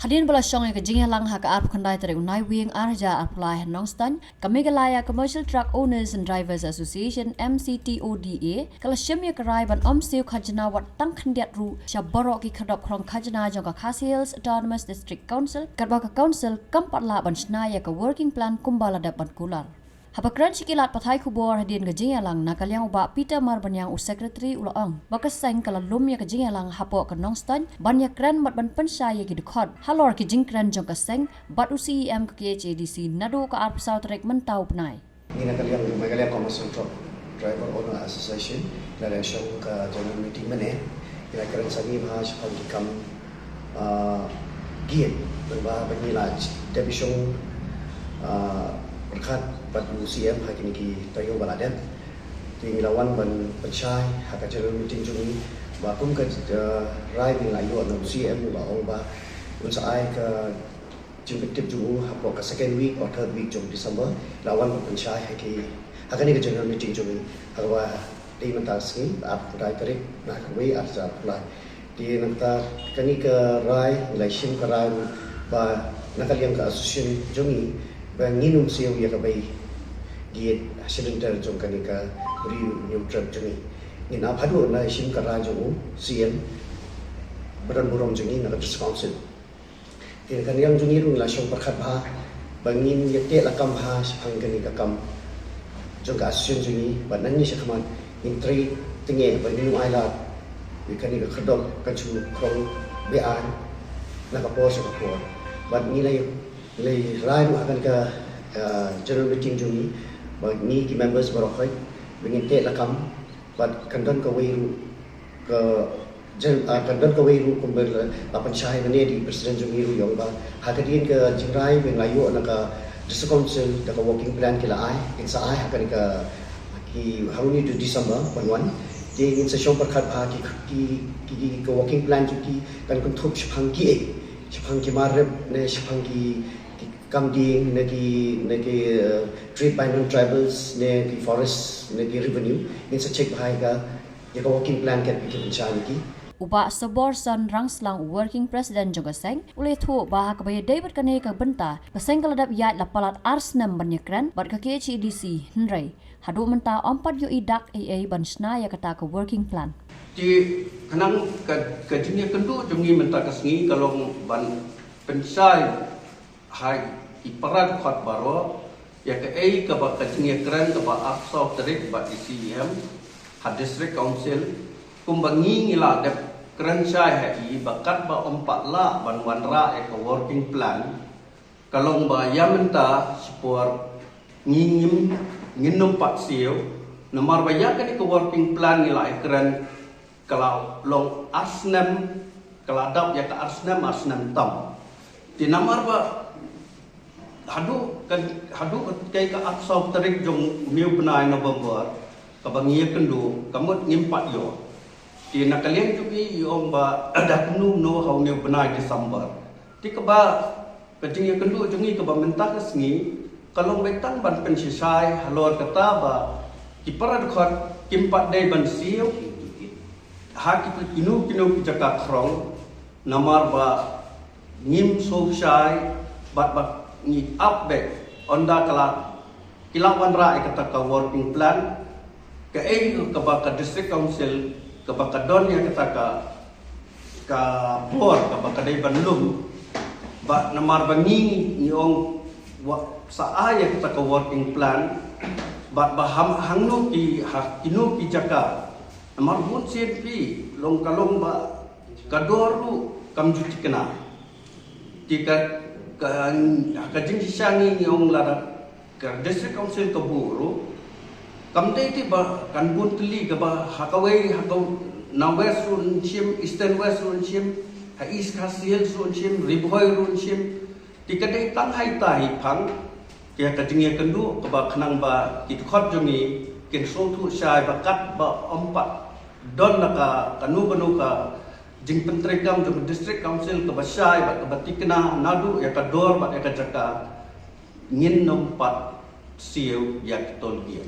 Hadin bala syong ke jingya lang ha ka arp khandai tere unai wing arja apply nongstan kami galaya Commercial Truck Owners and Drivers Association MCTODA kala shemya karai ban omsiu khajna wat tang khandiat ru shaboro ki khadop krong khajna jong ka Khasi Autonomous District Council karba ka council kampatla ban snaya ka working plan kumbala da ban kular Hapakran sikilat pathai kubor hadin ke jingya lang nakalyang uba Peter Marbanyang u secretary ulaang bakasang kala lumya ke jingya lang hapo ka nongstan banya kran mat ban pensaya ki dekhot halor ki jingkran jong ka seng bat u CEM ka KHADC nado ka arp south rek mentau pnai ni nakalyang Commercial Truck Driver Owner Association dari show ka general meeting mane ila kran sagi bha shapal dikam gien ba banilaj division berkat pada CM hari ini tayo baladan tinglawan ban pencai hak general meeting juni ba kum ka rai ni layu no CM ba ong ba unsai ka jumtip jumu hapo ka second week or third week jum December lawan ban pencai hari ini ka general meeting juni harwa di mentasni ap rai tarik na kwe arja apply di nanta kani ka rai election ka rai ba nakaliang ka association jumi banginum siyo ya kabay giat cylinder jong kanika riu new truck joni ni na phadu na sim kara jong CM badan burong joni na council tin kan yang joni ru la shong perkhat bha bangin yate lakam ha siphang kanika kam jong ka asun joni banan ni sakhaman in tri tinge bangin aila wi kanika khodok kachu krong bean na ka pos ka por bat ni lai rai akan ke general meeting juni bagi ki members berokoi bingin te lakam bat kandan ka weiru ke kandan ka weiru kumbel apan syai mane di presiden juni ru yong ba hakadin ke jingrai beng layu anaka district council da ka working plan kila ai insa ai akan ke ki haruni di December 11 di ingin session perkat ba ki working plan juki kan kuntup shpang ki marep ne shpang ki Kamding nagi trade by non-tribals nagi forest nagi revenue in sa check bahai ka ya ka working plan kat bikin pencari ki Uba Sabor San Rangslang working president juga seng oleh thu bah ka bay David kane ka benta paseng kaladap ya lapalat arsnam banyakran bat ka KHADC Henry hadu menta 4 yo idak AA bansna ya kata ka working plan di kanang ka jinya kendu jongi menta kasngi kalau ban pensai hai iparat khot baro ya ke ai ka ba kajing kran ka ba afsau tarik ba CM had district council kumbangi ngila de kran sai hai bakat ba ompat la ban wanra ka working plan kalong ba yamenta spor nginum pak siu nomor ba ya ka working plan ngila kran kalau long asnam keladap ya ka asnam tam di nomor ba hadu kai ka aksau tarik jong new benai November ka bangia kendu kamut ngimpat yo ti nakalian jugi yong ba ada kenu no hau new benai December ti ka ba kajing kendu jongi ka ba mentah kesngi kalong betan ban pensisai halor kata ba kiparad khot kimpat dai ban siu hak inu jaka krong namar ba ngim so shai bat ni update onda kilawan ra kata ka working plan ka ka ba ka district council ka ba ka don ya kata ka board ka ba ka dai banlum ba namar bangi ni ong sa aya kata ka working plan ba hangno ki inu ki jaka namar bun CNP long kalong ba kadoru kamjuti kena tika kajing sisangi yung lara ka district council ka buru kamte ti ba kan buntli ka ba hakaway na west run sim eastern west run sim ha east Khasi run sim ribhoy run sim ti kadai tang hai tai phang kaya kajing kendu ka ba khanang ba kit khot jongi kin so thu sai ba kat ba ompat don na ka kanu ka jing pentrekam jong district council ke basai ba ke batikna nadu ya ka dor ba ya ka jaka ngin nompat siu ya tol dia